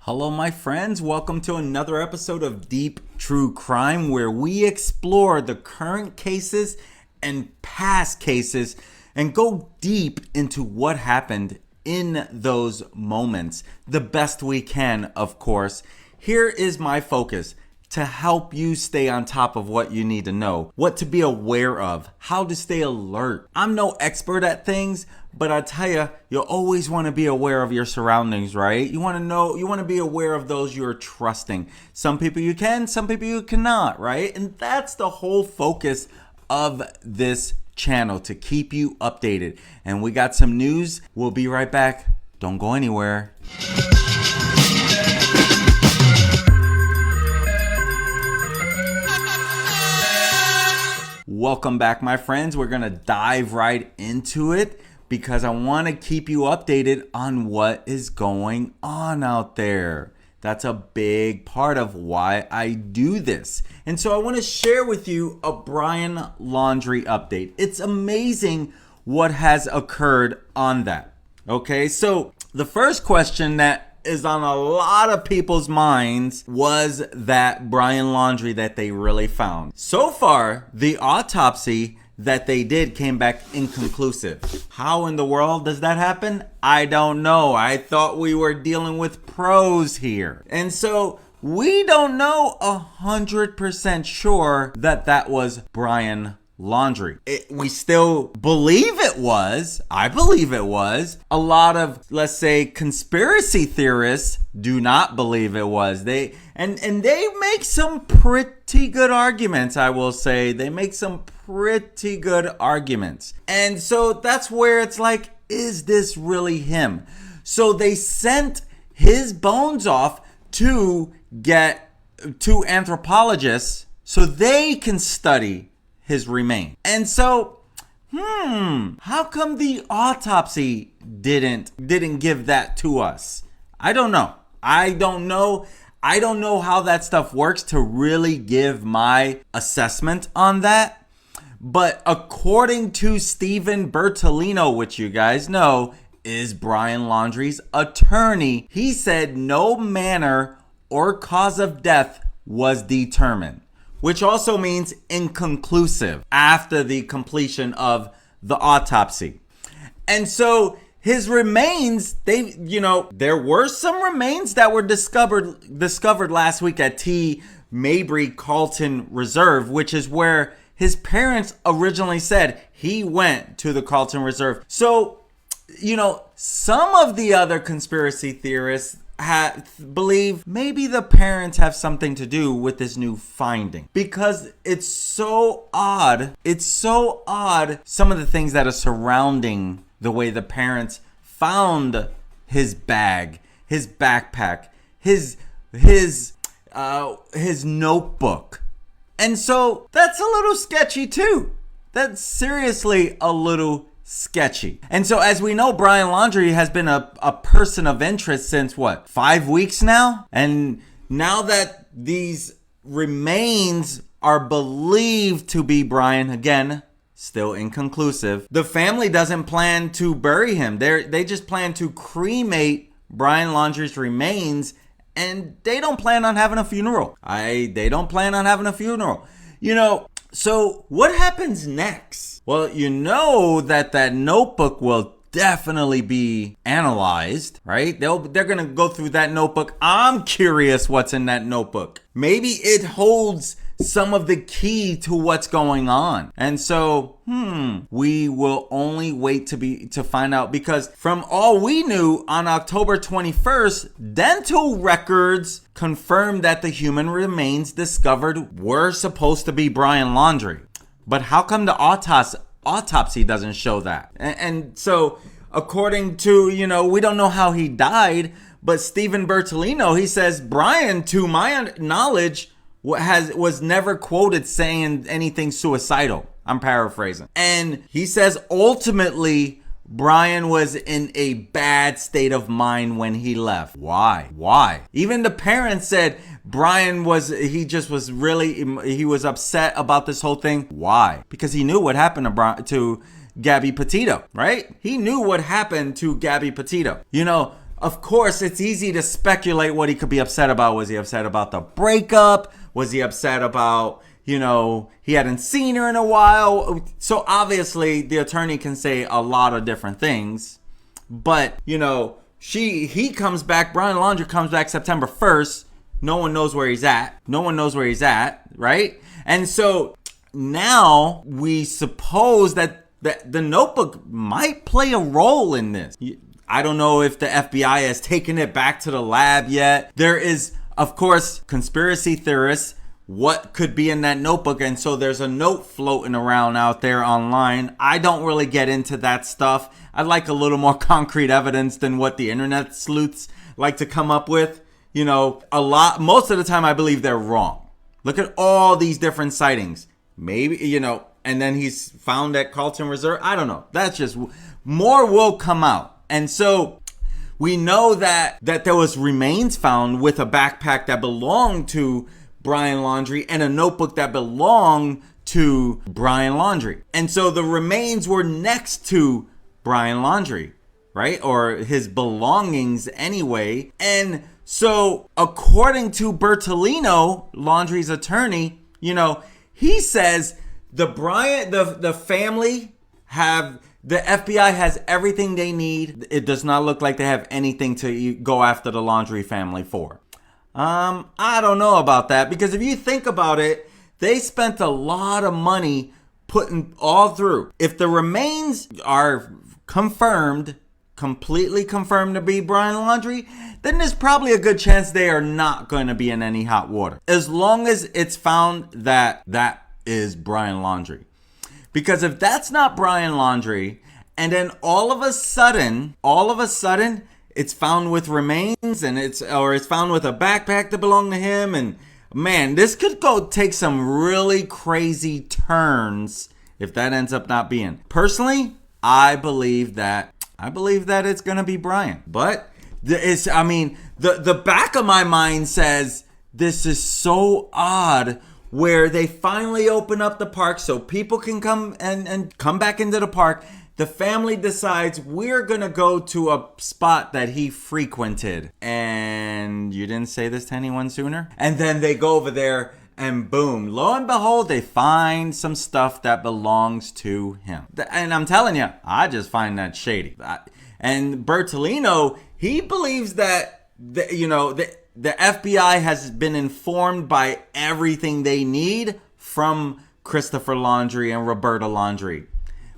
Hello, my friends. Welcome to another episode of Deep True Crime, where we explore the current cases and past cases and go deep into what happened in those moments. The best we can, of course. Here is my focus: to help you stay on top of what you need to know, what to be aware of, how to stay alert. I'm no expert at things, but I tell you, you'll always want to be aware of your surroundings, right? You want to be aware of those you're trusting. Some people you can, some people you cannot, right? And that's the whole focus of this channel, to keep you updated. And we got some news. We'll be right back. Don't go anywhere. Welcome back, my friends. We're going to dive right into it because I want to keep you updated on what is going on out there. That's a big part of why I do this. And so I want to share with you a Brian Laundrie update. It's amazing what has occurred on that. Okay, so the first question that is on a lot of people's minds was that Brian Laundrie that they really found. So far, the autopsy that they did came back inconclusive. How in the world does that happen? I don't know. I thought we were dealing with pros here. And so we don't know 100% sure that that was Brian Laundrie. We still believe it was. I believe it was. A lot of, let's say, conspiracy theorists do not believe it was. They make some pretty good arguments, I will say. They make some pretty good arguments. And so that's where it's like, is this really him? So they sent his bones off to anthropologists so they can study his remains. And so, how come the autopsy didn't give that to us? I don't know. I don't know how that stuff works to really give my assessment on that. But according to Stephen Bertolino, which you guys know is Brian Laundrie's attorney, he said no manner or cause of death was determined, which also means inconclusive after the completion of the autopsy. And so his remains, there were some remains that were discovered last week at T. Mabry Carlton Reserve, which is where his parents originally said he went to the Carlton Reserve. So, some of the other conspiracy theorists believe maybe the parents have something to do with this new finding, because it's so odd. It's so odd, some of the things that are surrounding the way the parents found his bag, his backpack, his notebook. And so that's a little sketchy too. That's seriously a little sketchy. And so, as we know, Brian Laundrie has been a person of interest since 5 weeks now? And now that these remains are believed to be Brian, again, still inconclusive, the family doesn't plan to bury him. They just plan to cremate Brian Laundrie's remains, and they don't plan on having a funeral. They don't plan on having a funeral. So what happens next? Well, that notebook will definitely be analyzed, right? They're going to go through that notebook. I'm curious what's in that notebook. Maybe it holds some of the key to what's going on. And so, we will only wait to find out, because from all we knew on October 21st, dental records confirmed that the human remains discovered were supposed to be Brian Laundrie. But how come the autopsy doesn't show that? And so, according to, we don't know how he died, but Stephen Bertolino, he says, Brian, to my knowledge, was never quoted saying anything suicidal. I'm paraphrasing. And he says ultimately Brian was in a bad state of mind when he left. Why? Even the parents said Brian was upset about this whole thing. Why? Because he knew what happened to Gabby Petito, right? He knew what happened to Gabby Petito. of course, it's easy to speculate what he could be upset about. Was he upset about the breakup? Was he upset about, he hadn't seen her in a while? So obviously, the attorney can say a lot of different things. But, he comes back, Brian Laundrie comes back September 1st. No one knows where he's at. Right? And so now we suppose that the notebook might play a role in this. I don't know if the FBI has taken it back to the lab yet. There is, of course, conspiracy theorists, what could be in that notebook. And so there's a note floating around out there online. I don't really get into that stuff. I like a little more concrete evidence than what the internet sleuths like to come up with. Most of the time I believe they're wrong. Look at all these different sightings. Maybe, and then he's found at Carlton Reserve. I don't know. That's just, more will come out. And so we know that there was remains found with a backpack that belonged to Brian Laundrie and a notebook that belonged to Brian Laundrie. And so the remains were next to Brian Laundrie, right? Or his belongings anyway. And so according to Bertolino, Laundrie's attorney, he says the family have... The FBI has everything they need. It does not look like they have anything to go after the Laundrie family for. I don't know about that, because if you think about it, they spent a lot of money putting all through. If the remains are completely confirmed to be Brian Laundrie, then there's probably a good chance they are not going to be in any hot water. As long as it's found that is Brian Laundrie. Because if that's not Brian Laundrie, and then all of a sudden, it's found with remains, and it's found with a backpack that belonged to him, and man, this could take some really crazy turns if that ends up not being. Personally, I believe that it's gonna be Brian. But the back of my mind says this is so odd, where they finally open up the park so people can come and come back into the park. The family decides, we're going to go to a spot that he frequented. And you didn't say this to anyone sooner? And then they go over there and boom, lo and behold, they find some stuff that belongs to him. And I'm telling you, I just find that shady. And Bertolino, he believes that, the FBI has been informed by everything they need from Christopher Laundrie and Roberta Laundrie.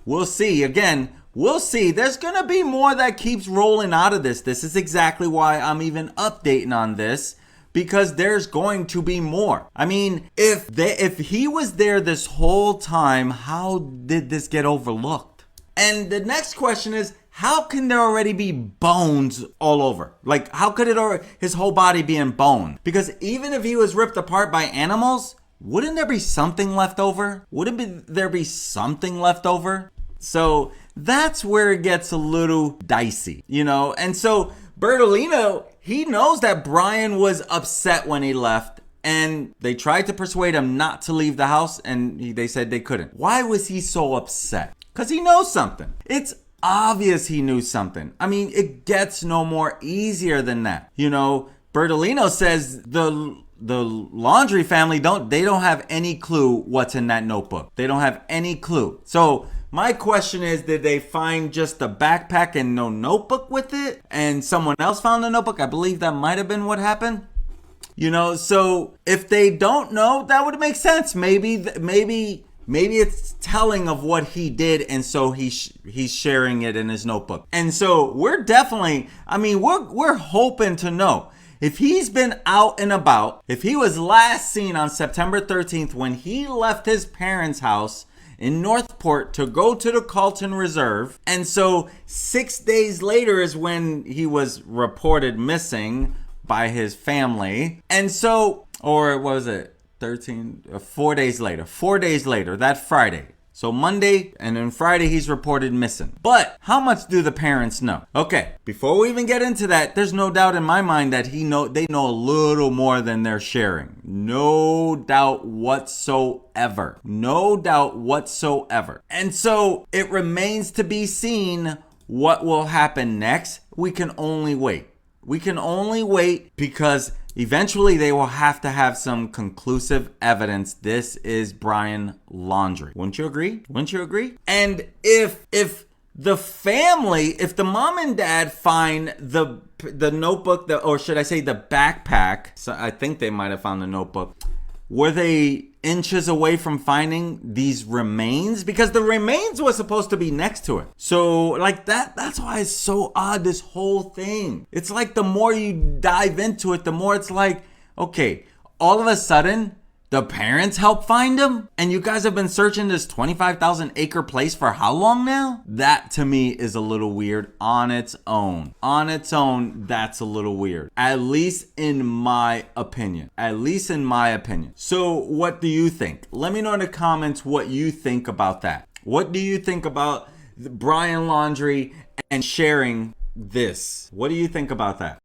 We'll see. Again, we'll see. There's going to be more that keeps rolling out of this. This is exactly why I'm even updating on this, because there's going to be more. I mean, if he was there this whole time, how did this get overlooked? And the next question is, how can there already be bones all over? Like, how could his whole body be in bone? Because even if he was ripped apart by animals, wouldn't there be something left over? There be something left over? So that's where it gets a little dicey, And so Bertolino, he knows that Brian was upset when he left, and they tried to persuade him not to leave the house, and they said they couldn't. Why was he so upset? Because he knows something. It's obvious he knew something. I mean, it gets no more easier than that. Bertolino says the Laundrie family don't have any clue what's in that notebook. They don't have any clue. So my question is, did they find just a backpack and no notebook with it? And someone else found the notebook? I believe that might have been what happened. So if they don't know, that would make sense. Maybe it's telling of what he did, and so he's sharing it in his notebook. And so we're definitely, we're hoping to know. If he's been out and about, if he was last seen on September 13th when he left his parents' house in Northport to go to the Carlton Reserve, and so 6 days later is when he was reported missing by his family. And so, or what was it? 4 days later, that Friday. So Monday and then Friday he's reported missing. But how much do the parents know? Okay, before we even get into that, there's no doubt in my mind that they know a little more than they're sharing. No doubt whatsoever. And so it remains to be seen what will happen next. We can only wait. We can only wait because eventually they will have to have some conclusive evidence. This is Brian Laundrie. Wouldn't you agree? Wouldn't you agree? And if the family, if the mom and dad find the notebook, or should I say the backpack, so I think they might have found the notebook, were they inches away from finding these remains? Because the remains were supposed to be next to it. So like that's why it's so odd, this whole thing. It's like the more you dive into it, the more it's like, okay, all of a sudden, the parents help find him? And you guys have been searching this 25,000 acre place for how long now? That to me is a little weird on its own. On its own, that's a little weird. At least in my opinion. At least in my opinion. So what do you think? Let me know in the comments what you think about that. What do you think about Brian Laundrie and sharing this? What do you think about that?